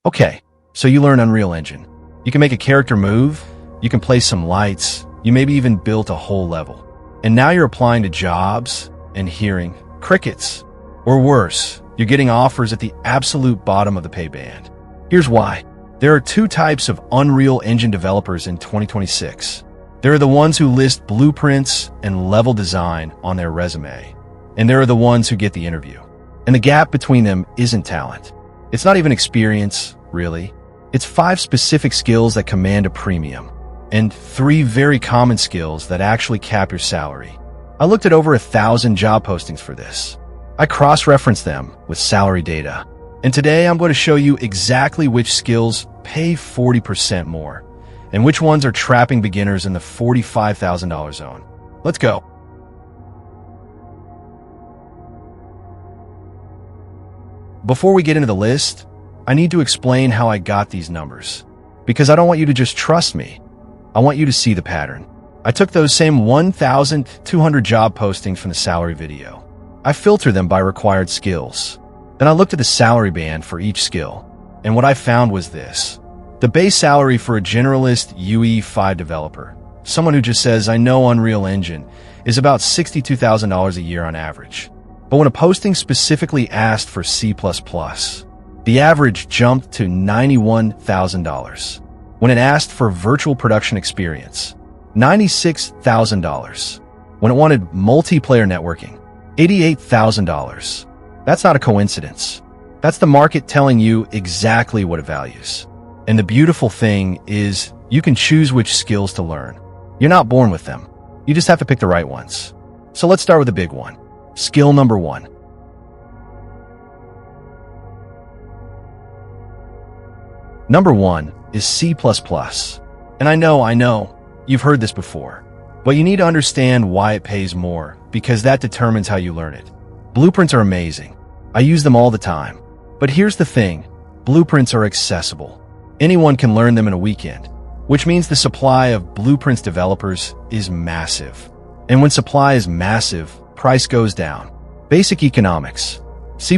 Okay, so you learn Unreal Engine. You can make a character move, you can place some lights, you maybe even built a whole level. And now you're applying to jobs and hearing crickets. Or worse, you're getting offers at the absolute bottom of the pay band. Here's why. There are two types of Unreal Engine developers in 2026. There are the ones who list blueprints and level design on their resume. And there are the ones who get the interview. And the gap between them isn't talent. It's not even experience, really. It's 5 specific skills that command a premium, and 3 very common skills that actually cap your salary. I looked at over 1,000 job postings for this. I cross-referenced them with salary data. And today I'm going to show you exactly which skills pay 40% more, and which ones are trapping beginners in the $45,000 zone. Let's go. Before we get into the list, I need to explain how I got these numbers, because I don't want you to just trust me. I want you to see the pattern. I took those same 1,200 job postings from the salary video. I filtered them by required skills. Then I looked at the salary band for each skill, and what I found was this. The base salary for a generalist UE5 developer, someone who just says, I know Unreal Engine, is about $62,000 a year on average. But when a posting specifically asked for C++, the average jumped to $91,000. When it asked for virtual production experience, $96,000. When it wanted multiplayer networking, $88,000. That's not a coincidence. That's the market telling you exactly what it values. And the beautiful thing is you can choose which skills to learn. You're not born with them. You just have to pick the right ones. So let's start with the big one. Skill number 1. Number 1 is C++. And I know, you've heard this before. But you need to understand why it pays more, because that determines how you learn it. Blueprints are amazing. I use them all the time. But here's the thing. Blueprints are accessible. Anyone can learn them in a weekend, which means the supply of blueprints developers is massive. And when supply is massive, price goes down. Basic economics. C++,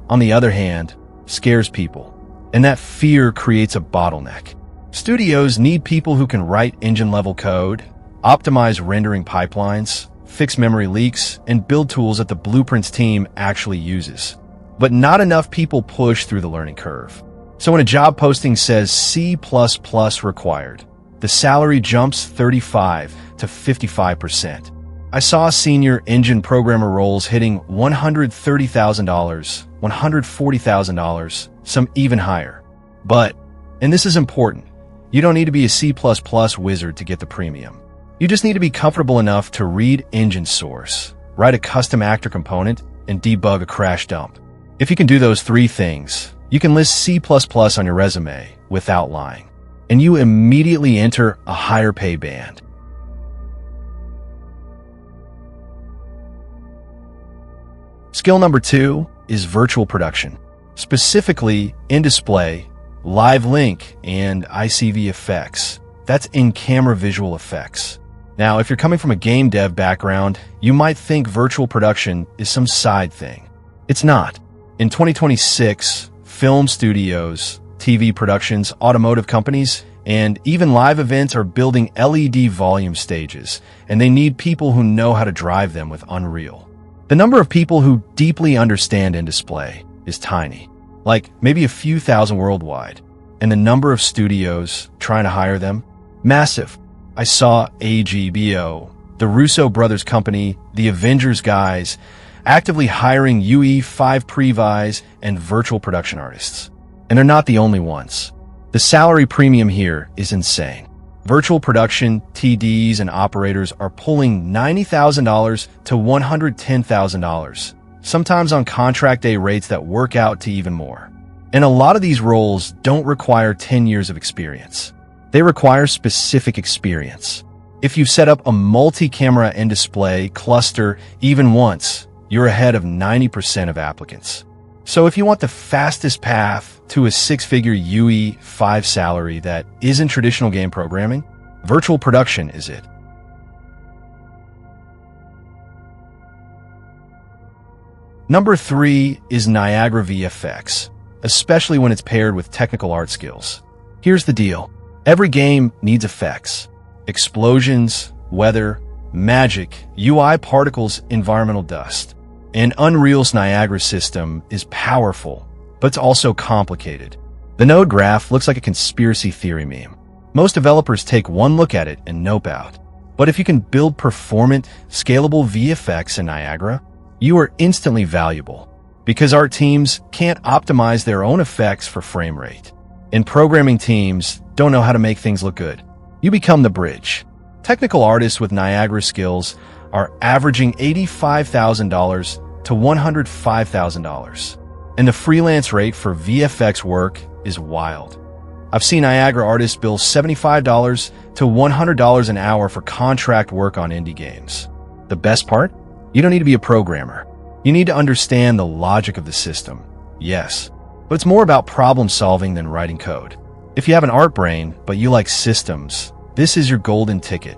on the other hand, scares people. And that fear creates a bottleneck. Studios need people who can write engine-level code, optimize rendering pipelines, fix memory leaks, and build tools that the Blueprints team actually uses. But not enough people push through the learning curve. So when a job posting says C++ required, the salary jumps 35 to 55%. I saw senior engine programmer roles hitting $130,000, $140,000, some even higher. But, and this is important, you don't need to be a C++ wizard to get the premium. You just need to be comfortable enough to read engine source, write a custom actor component, and debug a crash dump. If you can do those 3 things, you can list C++ on your resume without lying, and you immediately enter a higher pay band. Skill number 2 is virtual production, specifically in-display, live link, and ICVFX. That's in-camera visual effects. Now, if you're coming from a game dev background, you might think virtual production is some side thing. It's not. In 2026, film studios, TV productions, automotive companies, and even live events are building LED volume stages, and they need people who know how to drive them with Unreal. The number of people who deeply understand in-display is tiny, like maybe a few thousand worldwide, and the number of studios trying to hire them, massive. I saw AGBO, the Russo brothers company, the Avengers guys, actively hiring UE5 previs and virtual production artists. And they're not the only ones. The salary premium here is insane. Virtual production, TDs, and operators are pulling $90,000 to $110,000, sometimes on contract day rates that work out to even more. And a lot of these roles don't require 10 years of experience. They require specific experience. If you've set up a multi-camera in-display cluster even once, you're ahead of 90% of applicants. So if you want the fastest path to a 6-figure UE5 salary that isn't traditional game programming, virtual production is it. Number 3 is Niagara VFX, especially when it's paired with technical art skills. Here's the deal. Every game needs effects. Explosions, weather, magic, UI particles, environmental dust. And Unreal's Niagara system is powerful, but it's also complicated. The node graph looks like a conspiracy theory meme. Most developers take one look at it and nope out. But if you can build performant, scalable VFX in Niagara, you are instantly valuable. Because art teams can't optimize their own effects for frame rate. And programming teams don't know how to make things look good. You become the bridge. Technical artists with Niagara skills are averaging $85,000 to $105,000. And the freelance rate for VFX work is wild. I've seen Niagara artists bill $75 to $100 an hour for contract work on indie games. The best part? You don't need to be a programmer. You need to understand the logic of the system. Yes, but it's more about problem solving than writing code. If you have an art brain, but you like systems, this is your golden ticket.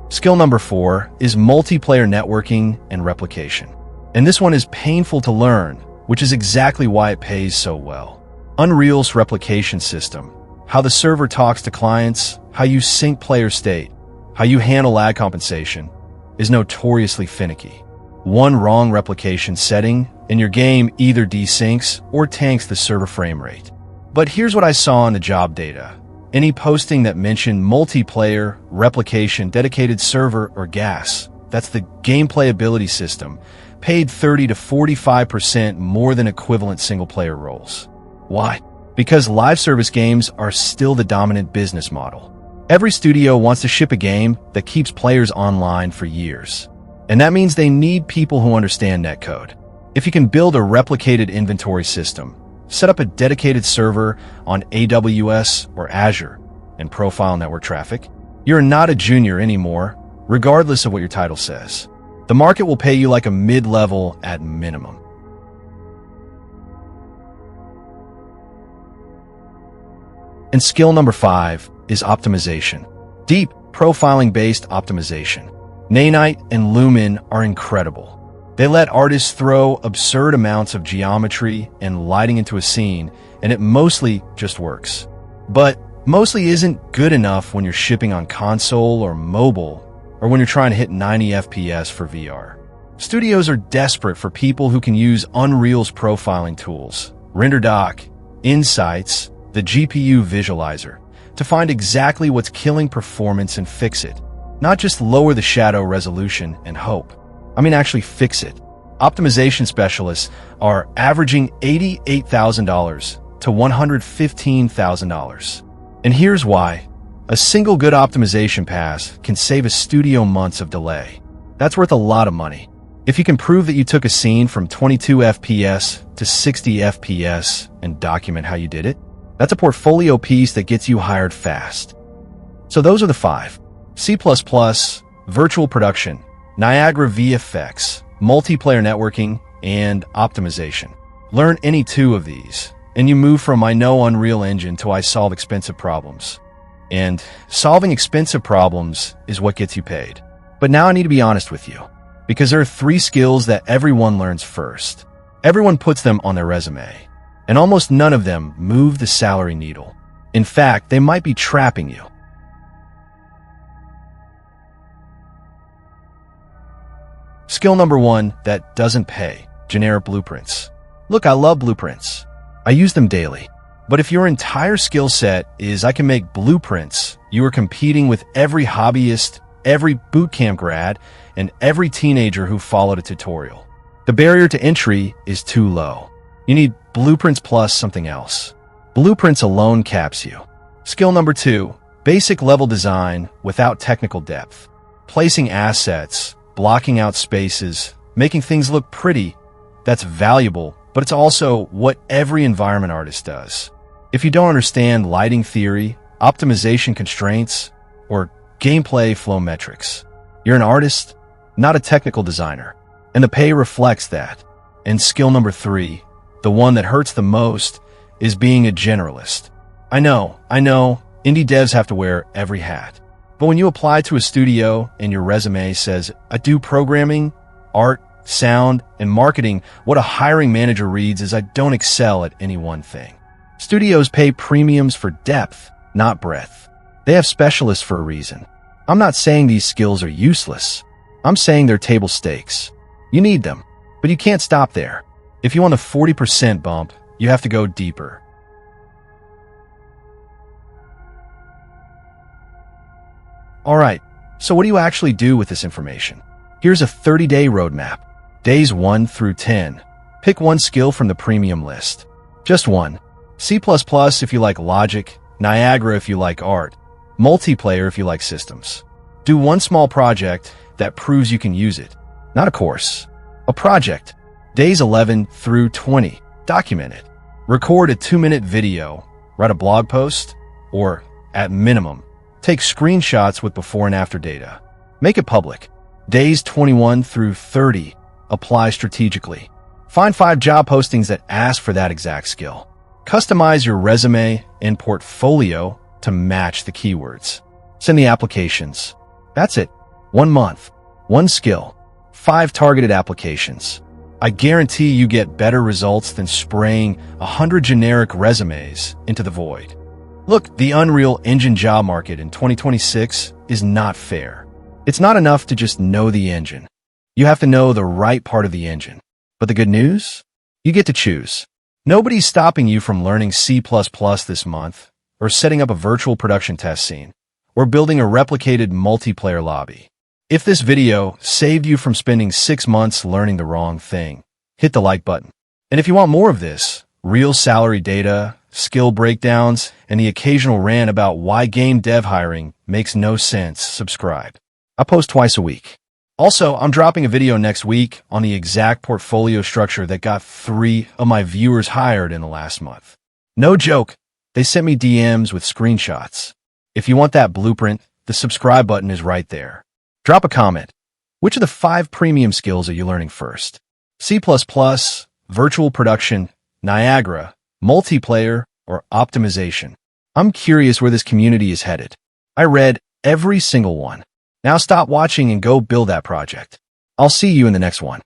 Skill number 4 is multiplayer networking and replication. And this one is painful to learn, which is exactly why it pays so well. Unreal's replication system, how the server talks to clients, how you sync player state, how you handle lag compensation, is notoriously finicky. One wrong replication setting, and your game either desyncs or tanks the server frame rate. But here's what I saw in the job data. Any posting that mentioned multiplayer, replication, dedicated server, or GAS, that's the gameplay ability system, paid 30 to 45% more than equivalent single-player roles. Why? Because live service games are still the dominant business model. Every studio wants to ship a game that keeps players online for years. And that means they need people who understand netcode. If you can build a replicated inventory system, set up a dedicated server on AWS or Azure, and profile network traffic, you're not a junior anymore, regardless of what your title says. The market will pay you like a mid-level at minimum. And skill number 5 is optimization. Deep, profiling-based optimization. Nanite and Lumen are incredible. They let artists throw absurd amounts of geometry and lighting into a scene, and it mostly just works. But mostly isn't good enough when you're shipping on console or mobile, or when you're trying to hit 90 FPS for VR. Studios are desperate for people who can use Unreal's profiling tools, RenderDoc, Insights, the GPU visualizer, to find exactly what's killing performance and fix it. Not just lower the shadow resolution and hope. I mean actually fix it. Optimization specialists are averaging $88,000 to $115,000. And here's why. A single good optimization pass can save a studio months of delay. That's worth a lot of money. If you can prove that you took a scene from 22 FPS to 60 FPS and document how you did it, that's a portfolio piece that gets you hired fast. So those are the 5. C++, virtual production, Niagara VFX, multiplayer networking, and optimization. Learn any 2 of these, and you move from I know Unreal Engine to I solve expensive problems. And solving expensive problems is what gets you paid. But now I need to be honest with you, because there are 3 skills that everyone learns first. Everyone puts them on their resume, and almost none of them move the salary needle. In fact, they might be trapping you. Skill number 1 that doesn't pay, generic blueprints. Look, I love blueprints. I use them daily. But if your entire skill set is I can make blueprints, you are competing with every hobbyist, every bootcamp grad, and every teenager who followed a tutorial. The barrier to entry is too low. You need blueprints plus something else. Blueprints alone caps you. Skill number 2, basic level design without technical depth. Placing assets, blocking out spaces, making things look pretty, that's valuable, but it's also what every environment artist does. If you don't understand lighting theory, optimization constraints, or gameplay flow metrics, you're an artist, not a technical designer, and the pay reflects that. And skill number 3, the one that hurts the most, is being a generalist. I know, indie devs have to wear every hat. But when you apply to a studio and your resume says, I do programming, art, sound, and marketing, what a hiring manager reads is I don't excel at any one thing. Studios pay premiums for depth, not breadth. They have specialists for a reason. I'm not saying these skills are useless. I'm saying they're table stakes. You need them, but you can't stop there. If you want a 40% bump, you have to go deeper. Alright, so what do you actually do with this information? Here's a 30-day roadmap. Days 1 through 10. Pick one skill from the premium list. Just one. C++ if you like logic, Niagara if you like art, multiplayer if you like systems. Do one small project that proves you can use it. Not a course. A project. Days 11 through 20. Document it. Record a 2-minute video. Write a blog post. Or, at minimum, take screenshots with before and after data. Make it public. Days 21 through 30. Apply strategically. Find 5 job postings that ask for that exact skill. Customize your resume and portfolio to match the keywords. Send the applications. That's it. 1 month. 1 skill. 5 targeted applications. I guarantee you get better results than spraying 100 generic resumes into the void. Look, the Unreal Engine job market in 2026 is not fair. It's not enough to just know the engine. You have to know the right part of the engine. But the good news? You get to choose. Nobody's stopping you from learning C++ this month, or setting up a virtual production test scene, or building a replicated multiplayer lobby. If this video saved you from spending 6 months learning the wrong thing, hit the like button. And if you want more of this, real salary data, skill breakdowns, and the occasional rant about why game dev hiring makes no sense, subscribe. I post twice a week. Also, I'm dropping a video next week on the exact portfolio structure that got 3 of my viewers hired in the last month. No joke, they sent me DMs with screenshots. If you want that blueprint, the subscribe button is right there. Drop a comment. Which of the 5 premium skills are you learning first? C++, virtual production, Niagara, multiplayer, or optimization? I'm curious where this community is headed. I read every single one. Now stop watching and go build that project. I'll see you in the next one.